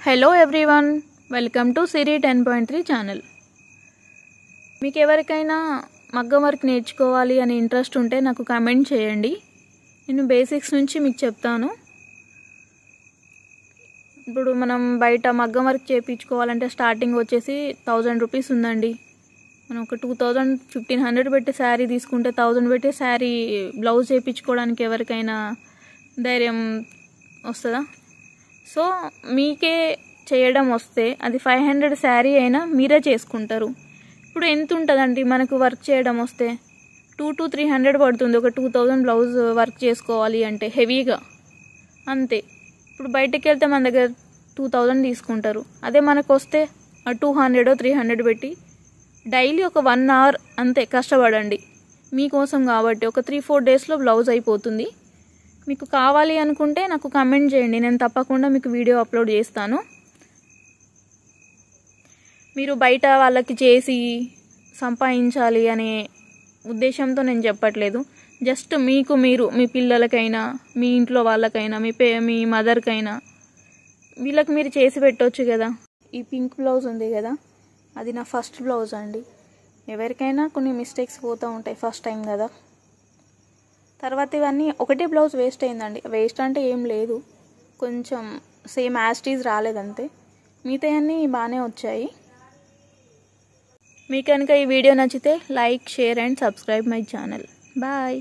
Hello everyone, welcome to Siri 10.3 channel. మీకు ఎవరికైనా మగ్గం వర్క్ నేర్చుకోవాలి అని ఇంట్రెస్ట్ ఉంటే నాకు కామెంట్ చేయండి. నేను బేసిక్స్ నుంచి మీకు చెప్తాను. ఇప్పుడు మనం బయట మగ్గం వర్క్ చేయించుకోవాలంటే స్టార్టింగ్ వచ్చేసి 1000 రూపీస్ ఉందండి. మనం ఒక 1500 పెట్టి శారీ తీసుకుంటే 1000 పెట్టి శారీ బ్లౌజ్ చేయించుకోవడానికి ఎవరికైనా ధైర్యం వస్తుందా? సో మీకే చేయడం వస్తే అది 500 శారీ అయినా మీరే చేసుకుంటారు. ఇప్పుడు ఎంత ఉంటుందండి మనకు వర్క్ చేయడం వస్తే? 200 to 300 పడుతుంది ఒక 2000 బ్లౌజ్ వర్క్ చేసుకోవాలి అంటే హెవీగా, అంతే. ఇప్పుడు బయటకు వెళ్తే మన దగ్గర 2000 తీసుకుంటారు. అదే మనకు వస్తే 200 300 పెట్టి డైలీ ఒక 1 hour అంతే కష్టపడండి మీకోసం కాబట్టి ఒక 3-4 డేస్లో బ్లౌజ్ అయిపోతుంది. మీకు కావాలి అనుకుంటే నాకు కామెంట్ చేయండి, నేను తప్పకుండా మీకు వీడియో అప్లోడ్ చేస్తాను. మీరు బయట వాళ్ళకి చేసి సంపాదించాలి అనే ఉద్దేశంతో నేను చెప్పట్లేదు. జస్ట్ మీకు మీరు, మీ పిల్లలకైనా, మీ ఇంట్లో వాళ్ళకైనా, మీ మదర్కైనా వీళ్ళకి మీరు చేసి పెట్టవచ్చు కదా. ఈ పింక్ బ్లౌజ్ ఉంది కదా, అది నా ఫస్ట్ బ్లౌజ్ అండి. ఎవరికైనా కొన్ని మిస్టేక్స్ పోతూ ఉంటాయి ఫస్ట్ టైం కదా. తర్వాత ఇవన్నీ ఒకటే బ్లౌజ్ వేస్ట్ అయిందండి. వేస్ట్ అంటే ఏం లేదు, కొంచెం సేమ్ యాస్టీజ్ రాలేదంతే, మిగతాయన్నీ బాగానే వచ్చాయి. మీకు కనుక ఈ వీడియో నచ్చితే like, share and subscribe my channel. Bye.